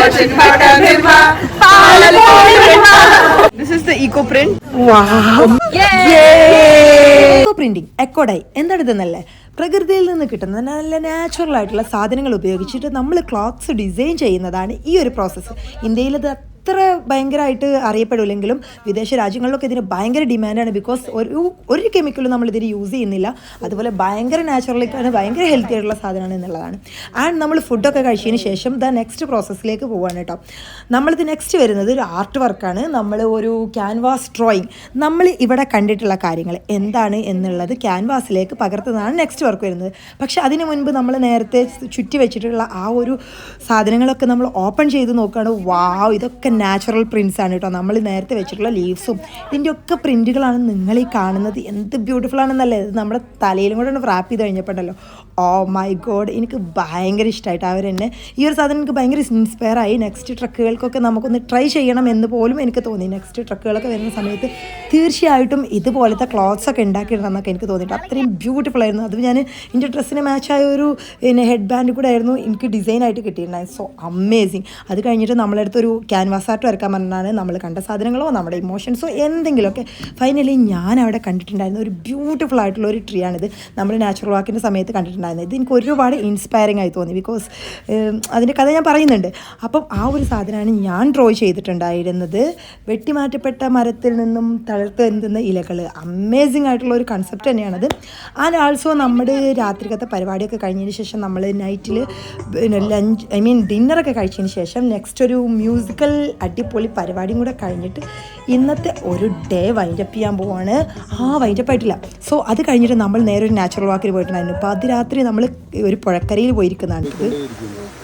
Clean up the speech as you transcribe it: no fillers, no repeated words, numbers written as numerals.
This is the eco print. Wow. Eco printing, eco dye. എന്താണ് ഇതെന്നല്ലേ? പ്രകൃതിയിൽ നിന്ന് കിട്ടുന്ന നല്ല നാച്ചുറൽ ആയിട്ടുള്ള സാധനങ്ങൾ ഉപയോഗിച്ചിട്ട് നമ്മൾ ക്ലോത്ത്സ് ഡിസൈൻ ചെയ്യുന്നതാണ് ഈ ഒരു പ്രോസസ്സ്. ഇന്ത്യയിൽ ഇത് അത്ര ഭയങ്കരമായിട്ട് അറിയപ്പെടില്ലെങ്കിലും വിദേശ രാജ്യങ്ങളിലൊക്കെ ഇതിന് ഭയങ്കര ഡിമാൻഡാണ്. ബിക്കോസ് ഒരു കെമിക്കലും നമ്മളിതിന് യൂസ് ചെയ്യുന്നില്ല. അതുപോലെ ഭയങ്കര നാച്ചുറലിക്കാണ്, ഭയങ്കര ഹെൽത്തി ആയിട്ടുള്ള സാധനമാണ് എന്നുള്ളതാണ്. ആൻഡ് നമ്മൾ ഫുഡൊക്കെ കഴിച്ചതിന് ശേഷം നെക്സ്റ്റ് പ്രോസസ്സിലേക്ക് പോവുകയാണ് കേട്ടോ. നമ്മളിത് നെക്സ്റ്റ് വരുന്നത് ഒരു ആർട്ട് വർക്കാണ്. നമ്മൾ ഒരു ക്യാൻവാസ് ഡ്രോയിങ്, നമ്മൾ ഇവിടെ കണ്ടിട്ടുള്ള കാര്യങ്ങൾ എന്താണ് എന്നുള്ളത് ക്യാൻവാസിലേക്ക് പകർത്തുന്നതാണ് നെക്സ്റ്റ് വർക്ക് വരുന്നത്. പക്ഷേ അതിന് മുൻപ് നമ്മൾ നേരത്തെ ചുറ്റി വെച്ചിട്ടുള്ള ആ ഒരു സാധനങ്ങളൊക്കെ നമ്മൾ ഓപ്പൺ ചെയ്ത് നോക്കുകയാണ്. വാവ്, ഇതൊക്കെ നാച്ചുറൽ പ്രിൻസ് ആണ് കേട്ടോ. നമ്മൾ നേരത്തെ വെച്ചിട്ടുള്ള ലീവ്സും ഇതിൻ്റെയൊക്കെ പ്രിൻറ്റുകളാണ് നിങ്ങൾ ഈ കാണുന്നത്. എന്ത് ബ്യൂട്ടിഫുൾ ആണെന്നല്ലേ. ഇത് നമ്മുടെ തലയിലും കൂടെ ഒന്ന് റാപ്പ് ചെയ്ത് കഴിഞ്ഞപ്പോഴല്ലോ, ഓ മൈ ഗോഡ്, എനിക്ക് ഭയങ്കര ഇഷ്ടമായിട്ട് അവർ തന്നെ ഈ ഒരു സാധനം എനിക്ക് ഭയങ്കര ഇൻസ്പയർ ആയി. നെക്സ്റ്റ് ട്രക്കുകൾക്കൊക്കെ നമുക്കൊന്ന് ട്രൈ ചെയ്യണം എന്ന് പോലും എനിക്ക് തോന്നി. നെക്സ്റ്റ് ട്രക്കുകളൊക്കെ വരുന്ന സമയത്ത് തീർച്ചയായിട്ടും ഇതുപോലത്തെ ക്ലോത്ത്സ് ഒക്കെ ഉണ്ടാക്കിയിടണമെന്നൊക്കെ എനിക്ക് തോന്നിയിട്ട് അത്രയും ബ്യൂട്ടിഫുൾ ആയിരുന്നു. അത് ഞാൻ എൻ്റെ ഡ്രസ്സിന് മാച്ചായ ഒരു ഹെഡ് ബാൻഡ് കൂടെ ആയിരുന്നു എനിക്ക് ഡിസൈനായിട്ട് കിട്ടിയിട്ടുണ്ടായിരുന്നു. So amazing. അത് കഴിഞ്ഞിട്ട് നമ്മളടുത്തൊരു ക്യാൻവാസ് ആർട്ട് വരക്കാൻ പറഞ്ഞാണ്. നമ്മൾ കണ്ട സാധനങ്ങളോ നമ്മുടെ ഇമോഷൻസോ എന്തെങ്കിലുമൊക്കെ. ഫൈനലി ഞാൻ അവിടെ കണ്ടിട്ടുണ്ടായിരുന്ന ഒരു ബ്യൂട്ടിഫുൾ ആയിട്ടുള്ള ഒരു ട്രീ ആണിത്. നമ്മൾ നാച്ചുറൽ വാക്കിൻ്റെ സമയത്ത് കണ്ടിട്ടുണ്ടായിരുന്നത്. ഇത് എനിക്ക് ഒരുപാട് ഇൻസ്പയറിംഗ് ആയി തോന്നി. ബിക്കോസ് അതിൻ്റെ കഥ ഞാൻ പറയുന്നുണ്ട്. അപ്പം ആ ഒരു സാധനമാണ് ഞാൻ ഡ്രോ ചെയ്തിട്ടുണ്ടായിരുന്നത്. വെട്ടിമാറ്റപ്പെട്ട മരത്തിൽ നിന്നും തളർത്ത് എന്തുന്ന ഇലകൾ. അമേസിങ് ആയിട്ടുള്ള ഒരു കൺസെപ്റ്റ് തന്നെയാണത്. ആൻഡ് ആൾസോ നമ്മുടെ രാത്രികത്തെ പരിപാടിയൊക്കെ കഴിഞ്ഞതിന് ശേഷം നമ്മൾ നൈറ്റിൽ ഡിന്നറൊക്കെ കഴിച്ചതിന് ശേഷം നെക്സ്റ്റ് ഒരു മ്യൂസിക്കൽ അടിപൊളി പരിപാടിയും കൂടെ കഴിഞ്ഞിട്ട് ഇന്നത്തെ ഒരു ഡേ വൈൻഡപ്പ് ചെയ്യാൻ പോവാണ്. വൈൻഡപ്പ് ആയിട്ടില്ല. സോ അത് കഴിഞ്ഞിട്ട് നമ്മൾ നേരെ ഒരു നാച്ചുറൽ വാക്കിൽ പോയിട്ടുണ്ടായിരുന്നു. അപ്പോൾ അത് രാത്രി നമ്മൾ ഒരു പുഴക്കരയിൽ പോയിരിക്കുന്നതാണ്. ഇത്